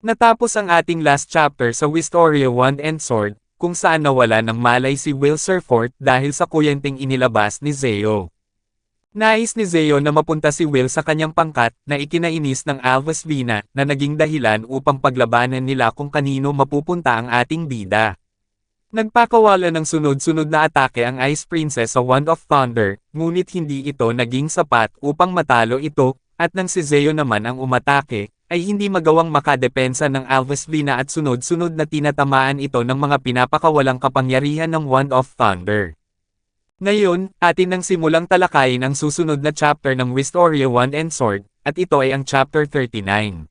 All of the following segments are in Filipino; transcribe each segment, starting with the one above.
Natapos ang ating last chapter sa Wistoria Wand and Sword, kung saan nawala ng malay si Will Surfort dahil sa kuyenting inilabas ni Zeo. Nais ni Zeo na mapunta si Will sa kanyang pangkat na ikinainis ng Alves Vina na naging dahilan upang paglabanan nila kung kanino mapupunta ang ating bida. Nagpakawala ng sunod-sunod na atake ang Ice Princess sa Wand of Thunder, ngunit hindi ito naging sapat upang matalo ito, at nang si Zeo naman ang umatake, ay hindi magawang makadepensa ng Alves Vina at sunod-sunod na tinatamaan ito ng mga pinapakawalang kapangyarihan ng Wand of Thunder. Ngayon, atin nang simulang talakayin ang susunod na chapter ng Wistoria Wand and Sword, at ito ay ang chapter 39.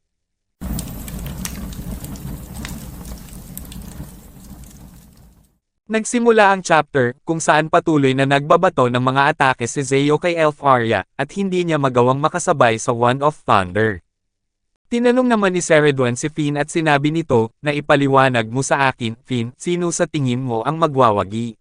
Nagsimula ang chapter kung saan patuloy na nagbabato ng mga atake si Zeo kay Elfaria, at hindi niya magawang makasabay sa Wand of Thunder. Tinanong naman ni Ceridwen si Finn at sinabi nito, na ipaliwanag mo sa akin, Finn, sino sa tingin mo ang magwawagi?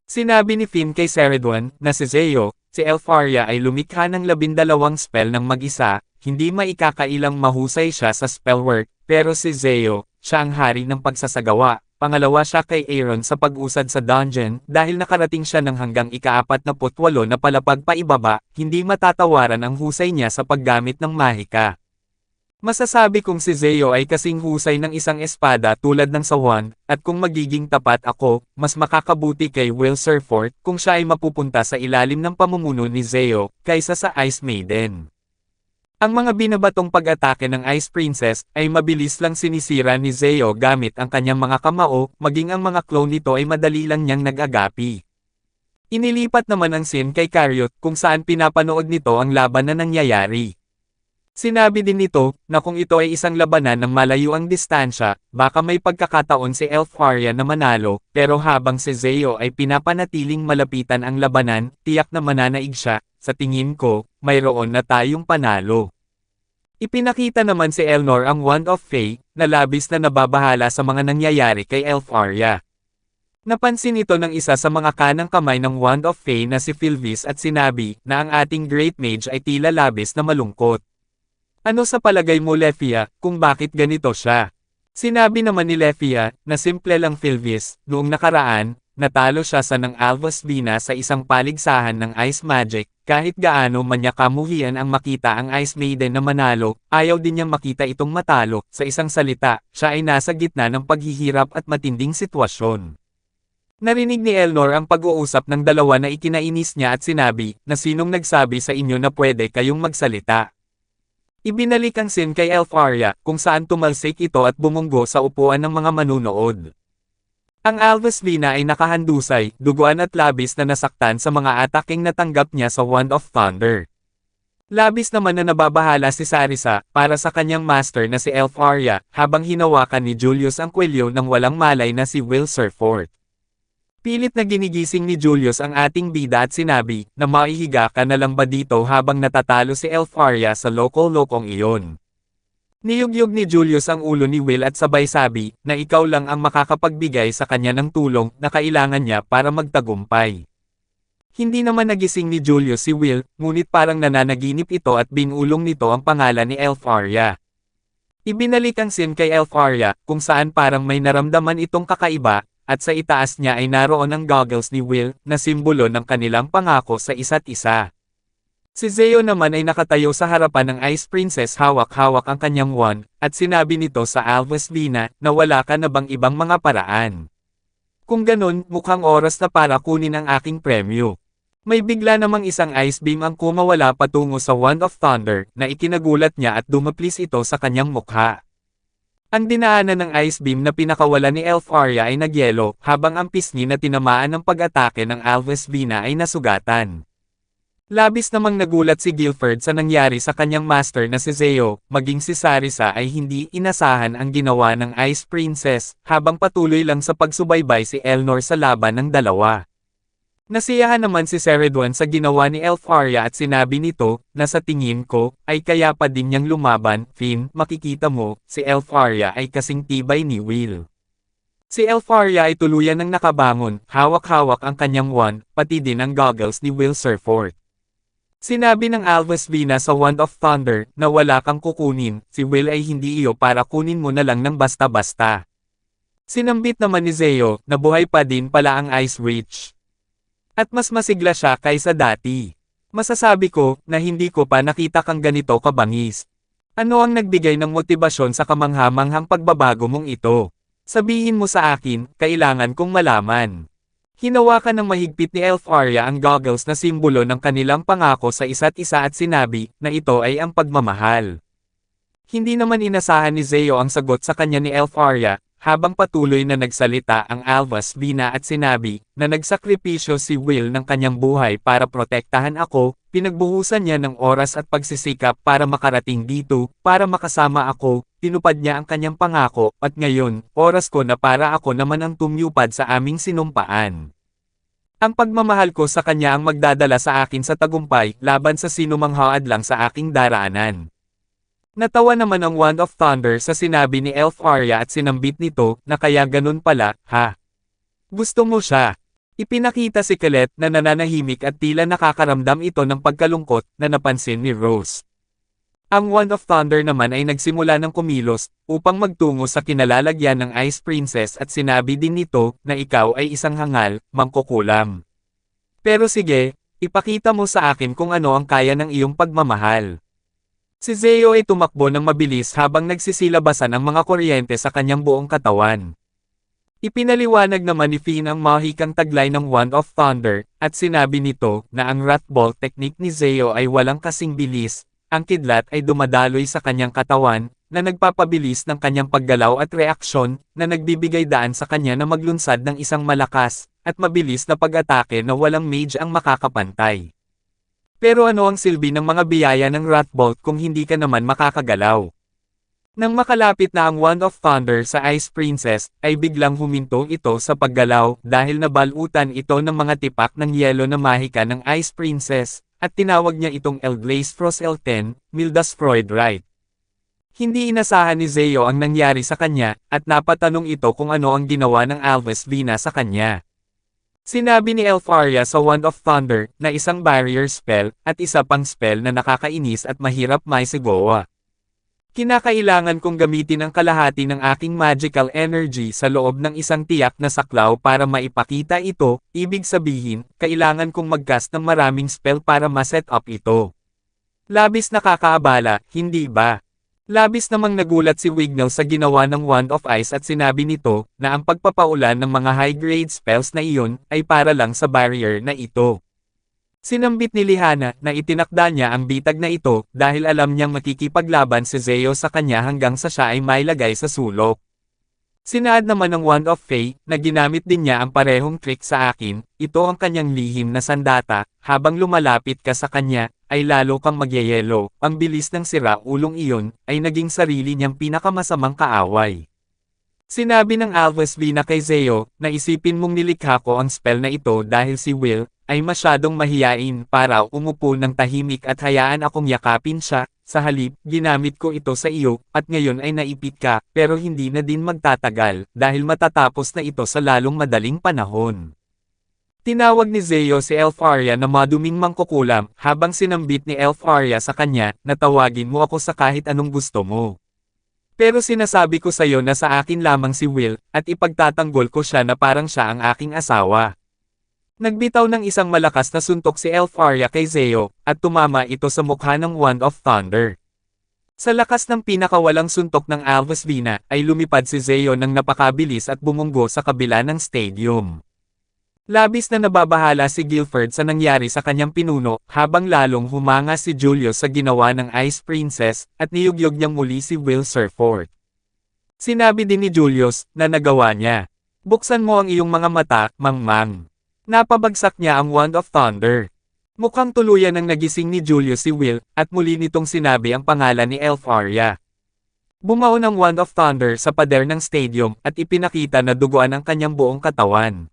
Sinabi ni Finn kay Ceridwen, na si Zeo, si Elfaria ay lumikha ng 12 spell ng mag-isa, hindi maikakailang mahusay siya sa spellwork, pero si Zeo, siya ang hari ng pagsasagawa. Pangalawa siya kay Aaron sa pag-usad sa dungeon, dahil nakarating siya ng hanggang ika-48 na palapag pa ibaba, hindi matatawaran ang husay niya sa paggamit ng mahika. Masasabi kong si Zeo ay kasing husay ng isang espada tulad ng sa Wand, at kung magiging tapat ako, mas makakabuti kay Will Surfort kung siya ay mapupunta sa ilalim ng pamumuno ni Zeo, kaysa sa Ice Maiden. Ang mga binabatong pag-atake ng Ice Princess ay mabilis lang sinisira ni Zeo gamit ang kanyang mga kamao, maging ang mga clone nito ay madali lang niyang nag-agapi. Inilipat naman ang scene kay Cariot kung saan pinapanood nito ang laban na nangyayari. Sinabi din nito, na kung ito ay isang labanan ng malayo ang distansya, baka may pagkakataon si Elfaria na manalo, pero habang si Zeo ay pinapanatiling malapitan ang labanan, tiyak na mananaig siya, sa tingin ko, mayroon na tayong panalo. Ipinakita naman si Elnor ang Wand of Fae, na labis na nababahala sa mga nangyayari kay Elfaria. Napansin ito ng isa sa mga kanang kamay ng Wand of Fae na si Philvis at sinabi, na ang ating Great Mage ay tila labis na malungkot. Ano sa palagay mo Lefia, kung bakit ganito siya? Sinabi naman ni Lefia, na simple lang Philvis, noong nakaraan, natalo siya sa ng Alves Vina sa isang paligsahan ng Ice Magic, kahit gaano man niya kamuhian ang makita ang Ice Maiden na manalo, ayaw din niyang makita itong matalo, sa isang salita, siya ay nasa gitna ng paghihirap at matinding sitwasyon. Narinig ni Elnor ang pag-uusap ng dalawa na ikinainis niya at sinabi, na sinong nagsabi sa inyo na pwede kayong magsalita? Ibinalik ang scene kay Elfaria, kung saan tumalsik ito at bumunggo sa upuan ng mga manunood. Ang Alves Vina ay nakahandusay, duguan at labis na nasaktan sa mga ataking natanggap niya sa Wand of Thunder. Labis naman na nababahala si Sarisa, para sa kanyang master na si Elfaria, habang hinawakan ni Julius ang kwelyo ng walang malay na si Will Surfort. Pilit na ginigising ni Julius ang ating bida at sinabi, na maihiga ka na lang ba dito habang natatalo si Elfaria sa loko-lokong iyon. Niyugyug ni Julius ang ulo ni Will at sabay sabi, na ikaw lang ang makakapagbigay sa kanya ng tulong na kailangan niya para magtagumpay. Hindi naman nagising ni Julius si Will, ngunit parang nananaginip ito at binulong nito ang pangalan ni Elfaria. Ibinalik ang scene kay Elfaria, kung saan parang may naramdaman itong kakaiba, at sa itaas niya ay naroon ang goggles ni Will, na simbolo ng kanilang pangako sa isa't isa. Si Zeo naman ay nakatayo sa harapan ng Ice Princess hawak-hawak ang kanyang wand, at sinabi nito sa Alves Vina, na wala ka na bang ibang mga paraan? Kung ganun, mukhang oras na para kunin ang aking premyo. May bigla namang isang ice beam ang kumawala patungo sa Wand of Thunder, na ikinagulat niya at dumaplis ito sa kanyang mukha. Ang dinaanan ng ice beam na pinakawala ni Elfaria ay nagyelo, habang ang pisngi na tinamaan ng pag-atake ng Alves Vina ay nasugatan. Labis namang nagulat si Guilford sa nangyari sa kanyang master na si Zeo, maging si Sarisa ay hindi inasahan ang ginawa ng Ice Princess, habang patuloy lang sa pagsubaybay si Elnor sa laban ng dalawa. Nasiyahan naman si Ceridwen sa ginawa ni Elfaria at sinabi nito, na sa tingin ko, ay kaya pa din niyang lumaban, Finn, makikita mo, si Elfaria ay kasing tibay ni Will. Si Elfaria ay tuluyan ng nakabangon, hawak-hawak ang kanyang wand, pati din ang goggles ni Will Surfort. Sinabi ng Alvesvina sa Wand of Thunder na wala kang kukunin, si Will ay hindi iyo para kunin mo na lang ng basta-basta. Sinambit naman ni Zeo na buhay pa din pala ang Ice Witch. At mas masigla siya kaysa dati. Masasabi ko na hindi ko pa nakita kang ganito kabangis. Ano ang nagbigay ng motibasyon sa kamangha-manghang pagbabago mong ito? Sabihin mo sa akin, kailangan kong malaman. Hinawakan ng mahigpit ni Elf Arya ang goggles na simbolo ng kanilang pangako sa isa't isa at sinabi na ito ay ang pagmamahal. Hindi naman inasahan ni Zeo ang sagot sa kanya ni Elf Arya, habang patuloy na nagsalita ang Alvesvina at sinabi na nagsakripisyo si Will ng kanyang buhay para protektahan ako, pinagbuhusan niya ng oras at pagsisikap para makarating dito, para makasama ako, tinupad niya ang kanyang pangako, at ngayon, oras ko na para ako naman ang tumyupad sa aming sinumpaan. Ang pagmamahal ko sa kanya ang magdadala sa akin sa tagumpay, laban sa sinumang haadlang sa aking daraanan. Natawa naman ang Wand of Thunder sa sinabi ni Elf Arya at sinambit nito na kaya ganun pala, ha? Gusto mo siya? Ipinakita si Colette na nananahimik at tila nakakaramdam ito ng pagkalungkot na napansin ni Rose. Ang Wand of Thunder naman ay nagsimula ng kumilos, upang magtungo sa kinalalagyan ng Ice Princess at sinabi din nito na ikaw ay isang hangal, mangkukulam. Pero sige, ipakita mo sa akin kung ano ang kaya ng iyong pagmamahal. Si Zeo ay tumakbo ng mabilis habang nagsisilabasan ang mga kuryente sa kanyang buong katawan. Ipinaliwanag naman ni Finn ang mahikang taglay ng Wand of Thunder, at sinabi nito na ang Wrath Bolt technique ni Zeo ay walang kasing bilis. Ang kidlat ay dumadaloy sa kanyang katawan, na nagpapabilis ng kanyang paggalaw at reaksyon, na nagbibigay daan sa kanya na maglunsad ng isang malakas, at mabilis na pag-atake na walang mage ang makakapantay. Pero ano ang silbi ng mga biyaya ng Wrathbolt kung hindi ka naman makakagalaw? Nang makalapit na ang Wand of Thunder sa Ice Princess, ay biglang huminto ito sa paggalaw dahil nabalutan ito ng mga tipak ng yelo na mahika ng Ice Princess, at tinawag niya itong Elglaze Frost L10, Mildas Freudrite. Hindi inasahan ni Zeo ang nangyari sa kanya, at napatanong ito kung ano ang ginawa ng Alvesvina sa kanya. Sinabi ni Elf Arya sa Wand of Thunder na isang barrier spell, at isa pang spell na nakakainis at mahirap maisigawa. Kinakailangan kong gamitin ang kalahati ng aking magical energy sa loob ng isang tiyak na saklaw para maipakita ito, ibig sabihin, kailangan kong mag-cast ng maraming spell para ma-set up ito. Labis nakakaabala, hindi ba? Labis namang nagulat si Wignall sa ginawa ng Wand of Ice at sinabi nito na ang pagpapaulan ng mga high-grade spells na iyon ay para lang sa barrier na ito. Sinambit ni Lihana na itinakda niya ang bitag na ito dahil alam niyang makikipaglaban si Zeo sa kanya hanggang sa siya ay mailagay sa sulok. Sinaad naman ng Wand of Fae na ginamit din niya ang parehong trick sa akin, ito ang kanyang lihim na sandata, habang lumalapit ka sa kanya, ay lalo kang magyayelo, ang bilis ng sira-ulong iyon, ay naging sarili niyang pinakamasamang kaaway. Sinabi ng Alvesvina kay Zeo, na isipin mong nilikha ko ang spell na ito dahil si Will, ay masyadong mahiyain para umupo ng tahimik at hayaan akong yakapin siya, sa halip, ginamit ko ito sa iyo, at ngayon ay naipit ka, pero hindi na din magtatagal, dahil matatapos na ito sa lalong madaling panahon. Tinawag ni Zeo si Elf Arya na maduming mangkukulam, habang sinambit ni Elf Arya sa kanya, na tawagin mo ako sa kahit anong gusto mo. Pero sinasabi ko sa iyo na sa akin lamang si Will, at ipagtatanggol ko siya na parang siya ang aking asawa. Nagbitaw ng isang malakas na suntok si Elf Arya kay Zeo, at tumama ito sa mukha ng Wand of Thunder. Sa lakas ng pinakawalang suntok ng Alvesvina, ay lumipad si Zeo ng napakabilis at bumunggo sa kabila ng stadium. Labis na nababahala si Guilford sa nangyari sa kanyang pinuno, habang lalong humanga si Julius sa ginawa ng Ice Princess, at niyugyog niyang muli si Will Surfort. Sinabi din ni Julius, na nagawa niya. Buksan mo ang iyong mga mata, Mangmang. Napabagsak niya ang Wand of Thunder. Mukhang tuluyan ang nagising ni Julius si Will, at muli nitong sinabi ang pangalan ni Elf Arya. Bumaon ang Wand of Thunder sa pader ng stadium, at ipinakita na duguan ang kanyang buong katawan.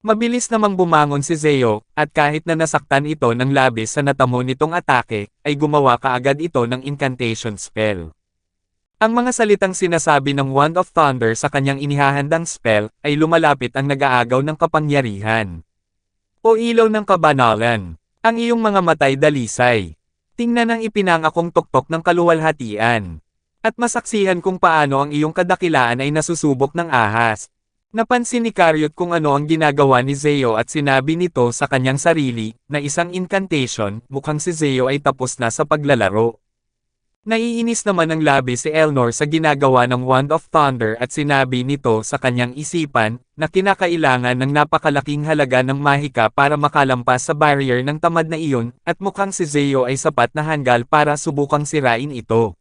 Mabilis namang bumangon si Zeo, at kahit na nasaktan ito ng labis sa natamo nitong atake, ay gumawa kaagad ito ng incantation spell. Ang mga salitang sinasabi ng Wand of Thunder sa kanyang inihahandang spell, ay lumalapit ang nag-aagaw ng kapangyarihan. O ilaw ng kabanalan. Ang iyong mga matay dalisay. Tingnan ang ipinangakong tuktok ng kaluwalhatian. At masaksihan kung paano ang iyong kadakilaan ay nasusubok ng ahas. Napansin ni Karyot kung ano ang ginagawa ni Zeo at sinabi nito sa kanyang sarili, na isang incantation, mukhang si Zeo ay tapos na sa paglalaro. Naiinis naman ng labis si Elnor sa ginagawa ng Wand of Thunder at sinabi nito sa kanyang isipan, na kinakailangan ng napakalaking halaga ng mahika para makalampas sa barrier ng tamad na iyon, at mukhang si Zeo ay sapat na hanggal para subukang sirain ito.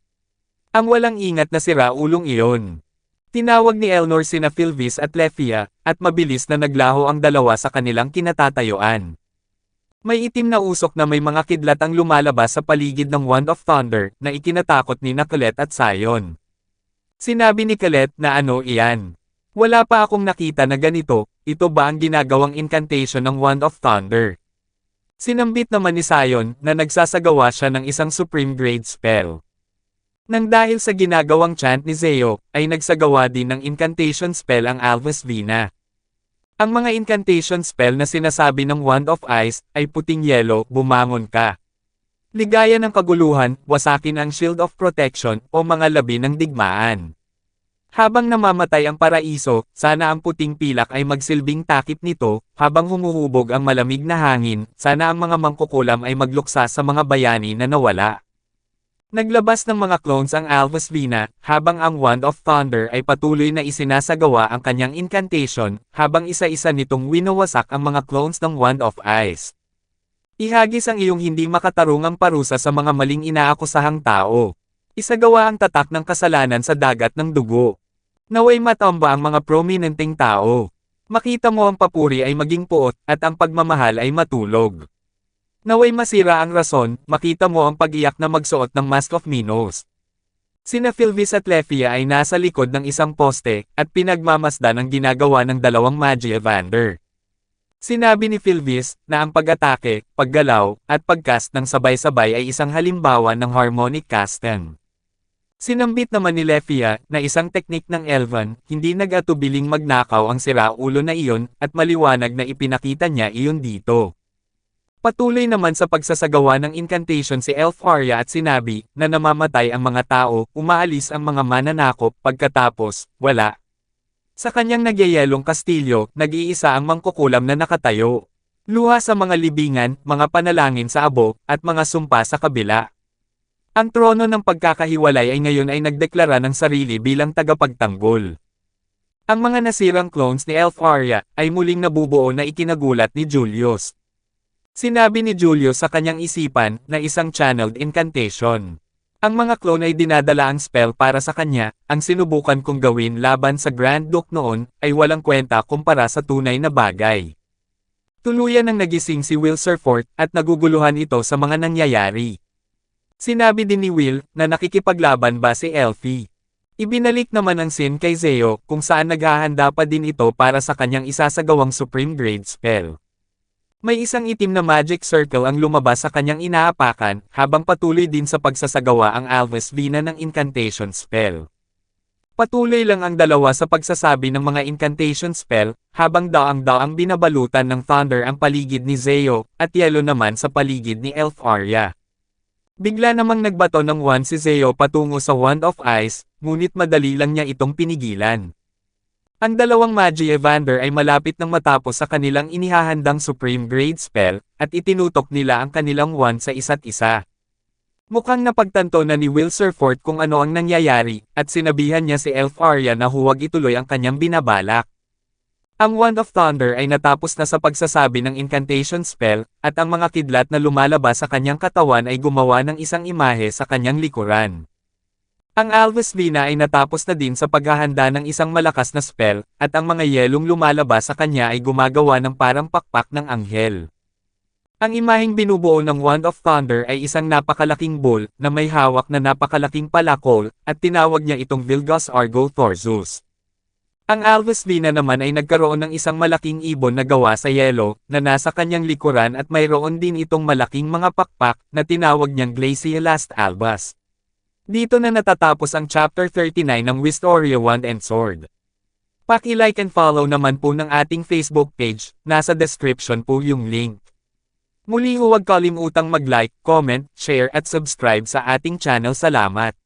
Ang walang ingat na siraulong iyon. Tinawag ni Elnor sina Philvis at Lefia, at mabilis na naglaho ang dalawa sa kanilang kinatatayuan. May itim na usok na may mga kidlat ang lumalabas sa paligid ng Wand of Thunder, na ikinatakot ni Colette at Sion. Sinabi ni Colette na ano iyan. Wala pa akong nakita na ganito, ito ba ang ginagawang incantation ng Wand of Thunder? Sinambit naman ni Sion na nagsasagawa siya ng isang supreme grade spell. Nang dahil sa ginagawang chant ni Zeo, ay nagsagawa din ng incantation spell ang Alvis Vina. Ang mga incantation spell na sinasabi ng Wand of Ice, ay puting yelo, bumangon ka. Ligaya ng kaguluhan, wasakin ang shield of protection, o mga labi ng digmaan. Habang namamatay ang paraiso, sana ang puting pilak ay magsilbing takip nito, habang humuhubog ang malamig na hangin, sana ang mga mangkukulam ay magluksa sa mga bayani na nawala. Naglabas ng mga clones ang Alvis Vina, habang ang Wand of Thunder ay patuloy na isinasagawa ang kanyang incantation, habang isa-isa nitong winawasak ang mga clones ng Wand of Ice. Ihagis ang iyong hindi makatarungang parusa sa mga maling inaakusahang tao. Isagawa ang tatak ng kasalanan sa dagat ng dugo. Naway matamba ang mga prominenteng tao. Makita mo ang papuri ay maging puot, at ang pagmamahal ay matulog. Naway masira ang rason, makita mo ang pag-iyak na magsuot ng Mask of Minos. Sina Philvis at Lefia ay nasa likod ng isang poste, at pinagmamasdan ang ginagawa ng dalawang Magi Evander. Sinabi ni Philvis, na ang pag-atake, paggalaw, at pagcast ng sabay-sabay ay isang halimbawa ng harmonic casting. Sinambit naman ni Lefia, na isang teknik ng Elvan, hindi nag-atubiling magnakaw ang siraulo na iyon, at maliwanag na ipinakita niya iyon dito. Patuloy naman sa pagsasagawa ng incantation si Elf Arya at sinabi, na namamatay ang mga tao, umaalis ang mga mananakop, pagkatapos, wala. Sa kanyang nagyayelong kastilyo, nag-iisa ang mangkukulam na nakatayo. Luha sa mga libingan, mga panalangin sa abo, at mga sumpa sa kabila. Ang trono ng pagkakahiwalay ay ngayon ay nagdeklara ng sarili bilang tagapagtanggol. Ang mga nasirang clones ni Elf Arya, ay muling nabubuo na ikinagulat ni Julius. Sinabi ni Julius sa kanyang isipan, na isang channeled incantation. Ang mga clone ay dinadala ang spell para sa kanya, ang sinubukan kong gawin laban sa Grand Duke noon, ay walang kwenta kumpara sa tunay na bagay. Tuluyan ang nagising si Will Surfort, at naguguluhan ito sa mga nangyayari. Sinabi din ni Will, na nakikipaglaban ba si Elfie. Ibinalik naman ang sin kay Zeo, kung saan naghahanda pa din ito para sa kanyang isasagawang supreme grade spell. May isang itim na magic circle ang lumabas sa kanyang inaapakan, habang patuloy din sa pagsasagawa ang Alvis Vina ng incantation spell. Patuloy lang ang dalawa sa pagsasabi ng mga incantation spell, habang daang-daang binabalutan ng thunder ang paligid ni Zeo, at yelo naman sa paligid ni Elf Arya. Bigla namang nagbato ng wand si Zeo patungo sa Wand of Ice, ngunit madali lang niya itong pinigilan. Ang dalawang Magi Evander ay malapit nang matapos sa kanilang inihahandang supreme grade spell, at itinutok nila ang kanilang wand sa isa't isa. Mukhang napagtanto na ni Will Surfort kung ano ang nangyayari, at sinabihan niya si Elf Arya na huwag ituloy ang kanyang binabalak. Ang Wand of Thunder ay natapos na sa pagsasabi ng incantation spell, at ang mga kidlat na lumalabas sa kanyang katawan ay gumawa ng isang imahe sa kanyang likuran. Ang Alvis Vina ay natapos na din sa paghahanda ng isang malakas na spell, at ang mga yelong lumalabas sa kanya ay gumagawa ng parang pakpak ng anghel. Ang imaheng binubuo ng Wand of Thunder ay isang napakalaking bull, na may hawak na napakalaking palakol, at tinawag niya itong Vilgas Argo Thorzus. Ang Alvis Vina naman ay nagkaroon ng isang malaking ibon na gawa sa yelo, na nasa kanyang likuran at mayroon din itong malaking mga pakpak, na tinawag niyang Glacialast Albas. Dito na natatapos ang Chapter 39 ng Wistoria Wand and Sword. Paki-like and follow naman po ng ating Facebook page, nasa description po yung link. Muli huwag kalimutang mag-like, comment, share at subscribe sa ating channel. Salamat!